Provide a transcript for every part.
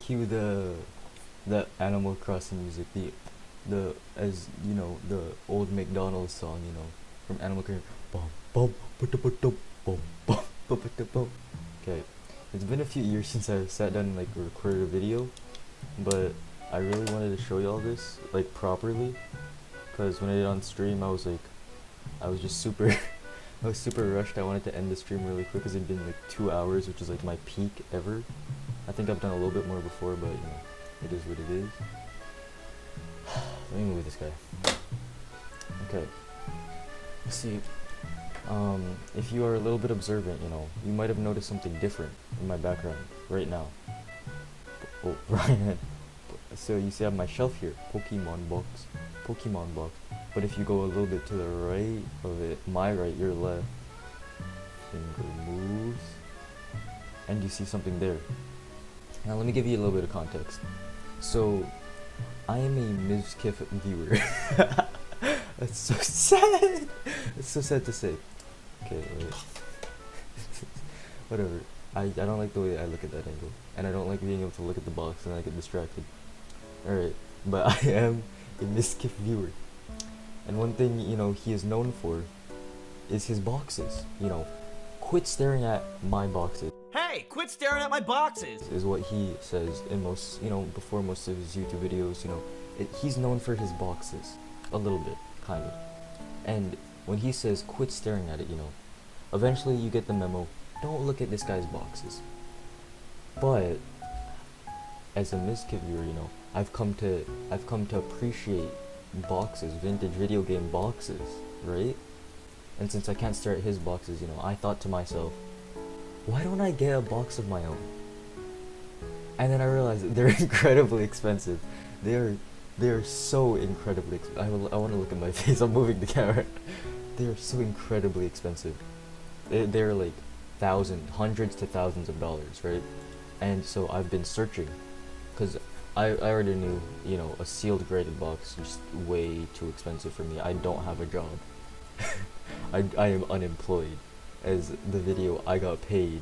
cue the Animal Crossing music, the as you know the old McDonald's song, you know, from Animal Crossing. Bum, bum, ba-da-ba-dum, bum, bum, ba-ba-da-bum. Okay, it's been a few years since I sat down and like recorded a video, but I really wanted to show y'all this like properly, cause when I did it on stream, I was just super, I was super rushed. I wanted to end the stream really quick, cause it'd been like 2 hours, which is like my peak ever. I think I've done a little bit more before, but you know, it is what it is. Let me move this guy. Okay. Let's see. If you are a little bit observant, you know, you might have noticed something different in my background right now. Oh, Ryan. So you see I have my shelf here, Pokemon box. But if you go a little bit to the right of it, my right, your left, finger moves, and you see something there. Now let me give you a little bit of context. So, I am a Mizkif viewer. That's so sad. It's so sad to say. Okay, wait. Whatever. I don't like the way I look at that angle, and I don't like being able to look at the box and I get distracted. Alright, but I am a Mizkif viewer, and one thing, you know, he is known for is his boxes. You know, quit staring at my boxes. Hey, quit staring at my boxes! Is what he says in most, you know, before most of his YouTube videos, you know. He's known for his boxes. A little bit, kind of. And when he says quit staring at it, you know, eventually you get the memo, don't look at this guy's boxes. But, as a Mizkif viewer, you know, I've come to appreciate boxes, vintage video game boxes, right? And since I can't stare at his boxes, you know, I thought to myself, why don't I get a box of my own? And then I realized that they're incredibly expensive. They are so incredibly expensive. I want to look at my face. I'm moving the camera. They are so incredibly expensive. They're like hundreds to thousands of dollars, right? And so I've been searching, because I already knew, you know, a sealed graded box is just way too expensive for me. I don't have a job. I am unemployed, as the video I got paid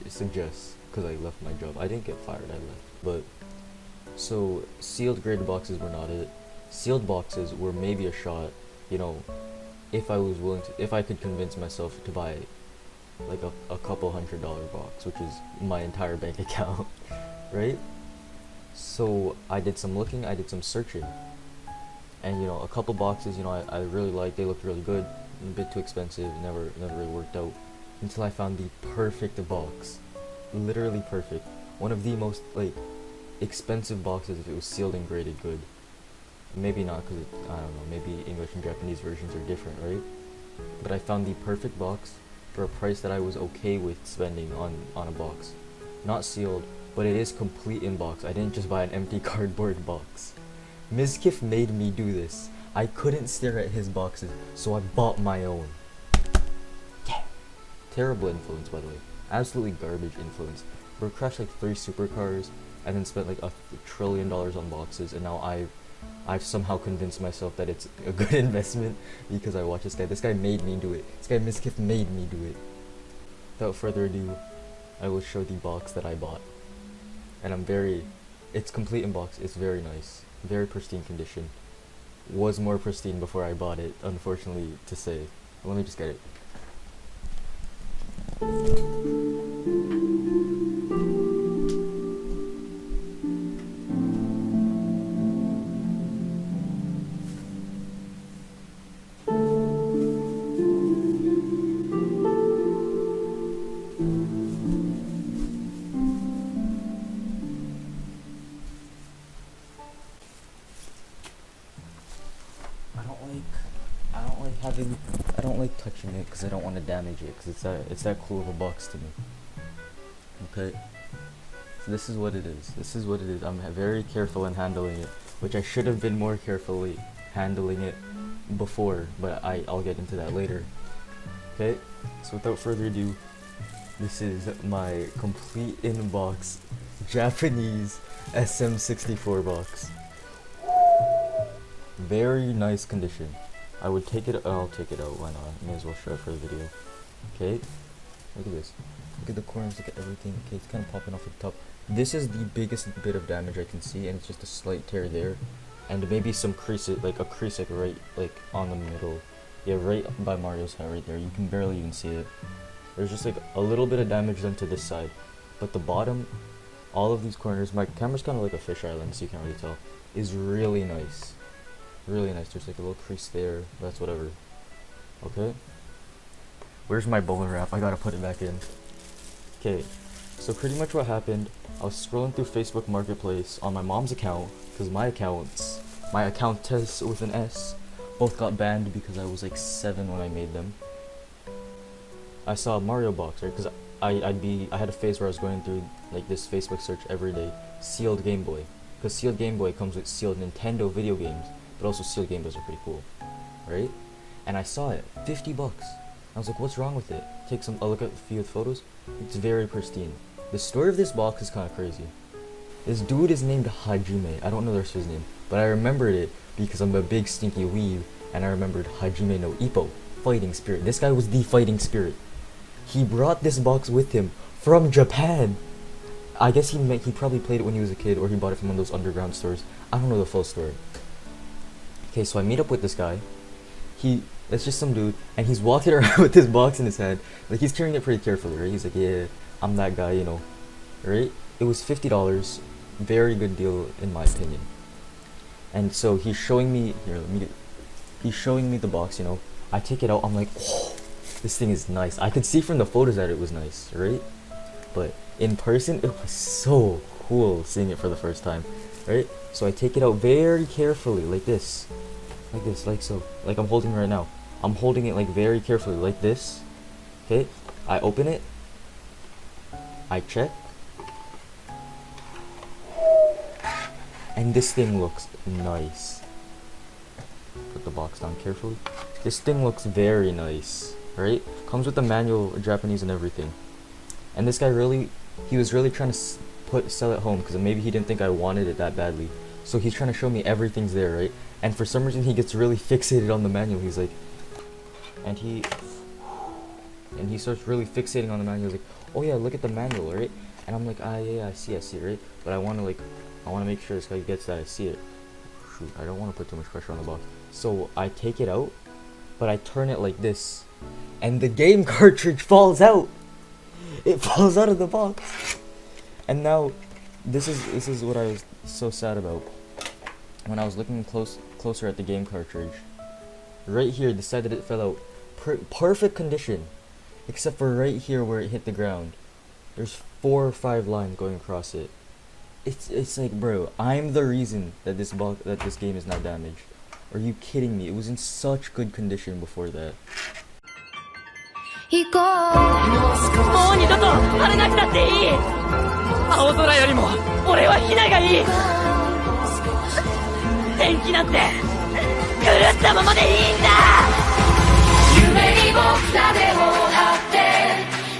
suggests, because I left my job. I didn't get fired, I left. But, so, sealed graded boxes were not it. Sealed boxes were maybe a shot, you know, if I was willing to, if I could convince myself to buy, like a couple $100 box, which is my entire bank account, right? So, I did some looking, I did some searching, and you know, a couple boxes, you know, I really liked, they looked really good, a bit too expensive, never really worked out, until I found the perfect box. Literally perfect. One of the most, like, expensive boxes if it was sealed and graded good. Maybe not, because I don't know, maybe English and Japanese versions are different, right? But I found the perfect box for a price that I was okay with spending on a box. Not sealed, but it is complete in box. I didn't just buy an empty cardboard box. Mizkif made me do this. I couldn't stare at his boxes, so I bought my own. Yeah. Terrible influence, by the way. Absolutely garbage influence. We crashed like 3 supercars, and then spent like $1 trillion on boxes, and now I've somehow convinced myself that it's a good investment because I watch this guy. This guy made me do it. This guy Mizkif made me do it. Without further ado, I will show the box that I bought. And it's complete in box. It's very nice. Very pristine condition. Was more pristine before I bought it, unfortunately to say. Let me just get it. I don't like touching it because I don't want to damage it, because it's that cool of a box to me. Okay, so this is what it is. I'm very careful in handling it, which I should have been more carefully handling it before, but I'll get into that later. Okay, so without further ado, this is my complete in-box Japanese SM64 box. Very nice condition. I would take it. I'll take it out. Why not? May as well show it for the video. Okay. Look at this. Look at the corners, look at everything. Okay, it's kind of popping off the top. This is the biggest bit of damage I can see, and it's just a slight tear there. And maybe some crease, like a crease like right like on the middle. Yeah, right by Mario's head right there. You can barely even see it. There's just like a little bit of damage done to this side. But the bottom, all of these corners, my camera's kind of like a fish island, so you can't really tell, is really nice. Really nice. There's like a little crease there. That's whatever. Okay. Where's my bowler wrap? I gotta put it back in. Okay. So pretty much what happened, I was scrolling through Facebook Marketplace on my mom's account, because my accountess with an S, both got banned because I was like 7 when I made them. I saw a Mario box, right? Because I had a phase where I was going through like this Facebook search every day, sealed Game Boy, because sealed Game Boy comes with sealed Nintendo video games, but also sealed Game Boys are pretty cool, right? And I saw it, $50. I was like, what's wrong with it? Take a look at a few photos. It's very pristine. The story of this box is kind of crazy. This dude is named Hajime. I don't know the rest of his name, but I remembered it because I'm a big stinky weeb, and I remembered Hajime no Ippo, fighting spirit. This guy was the fighting spirit. He brought this box with him from Japan. I guess he probably played it when he was a kid, or he bought it from one of those underground stores. I don't know the full story. Okay, so I meet up with this guy. It's just some dude, and he's walking around with this box in his hand. Like, he's carrying it pretty carefully, right? He's like, yeah, I'm that guy, you know, right? It was $50, very good deal in my opinion. And so he's showing me, he's showing me the box, you know. I take it out, I'm like, oh, this thing is nice. I could see from the photos that it was nice, right? But in person, it was so cool seeing it for the first time, right? So I take it out very carefully, like this, like so, like I'm holding it right now. I'm holding it like very carefully, like this. Okay, I open it, I check, and this thing looks nice. Put the box down carefully. This thing looks very nice, right? Comes with the manual, Japanese and everything. And this guy he was really trying to sell it home, because maybe he didn't think I wanted it that badly. So he's trying to show me everything's there, right? And for some reason he gets really fixated on the manual. He's like, and he starts really fixating on the manual. He's like, oh yeah, look at the manual, right? And I'm like, yeah, I see, right? But I want to make sure this guy gets that I see it. Shoot, I don't want to put too much pressure on the box. So I take it out, but I turn it like this, and the game cartridge falls out. It falls out of the box. And now, this is what I was so sad about. When I was looking closer at the game cartridge, right here, the side that it fell out, perfect condition, except for right here where it hit the ground. There's 4 or 5 lines going across it. It's like, bro, I'm the reason that this game is now damaged. Are you kidding me? It was in such good condition before that. 行こうもう二度と晴れなくなっていい青空よりも俺はヒナがいい天気なんて狂ったままでいいんだ夢に僕らでを張って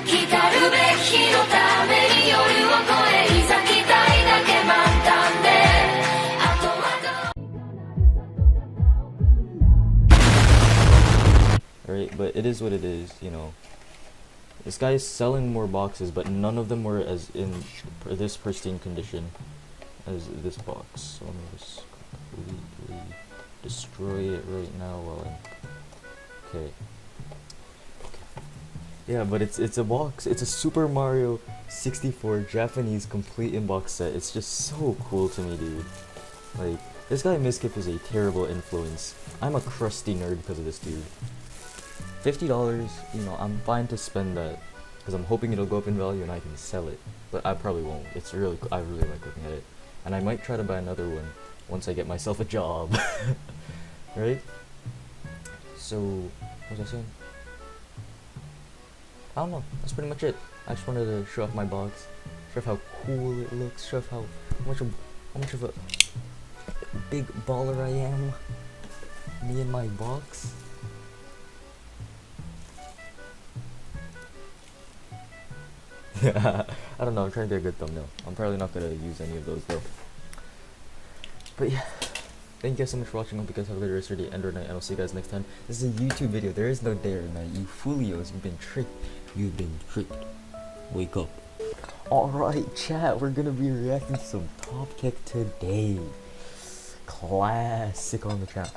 来たるべき日のために夜を越えいざ期待だけ満タンであとはAlright, but it is what it is, you know. This guy is selling more boxes, but none of them were as in this pristine condition as this box. So let me just completely destroy it right now while I'm... Okay. Yeah, but it's a box. It's a Super Mario 64 Japanese complete in-box set. It's just so cool to me, dude. Like, this guy Mizkif is a terrible influence. I'm a crusty nerd because of this dude. $50, you know, I'm fine to spend that because I'm hoping it'll go up in value and I can sell it. But I probably won't. I really like looking at it. And I might try to buy another one once I get myself a job. Right? So, what was I saying? I don't know. That's pretty much it. I just wanted to show off my box. Show off how cool it looks. Show off how much of a big baller I am. Me and my box. I don't know, I'm trying to get a good thumbnail. I'm probably not gonna use any of those though. But yeah, thank you guys so much for watching. Hope you guys have a good rest of your day and or night, and I'll see you guys next time. This is a YouTube video. There is no day or night. You foolios, you've been tricked. You've been tricked. Wake up. Alright, chat, we're gonna be reacting to some Top Kick today. Classic on the channel.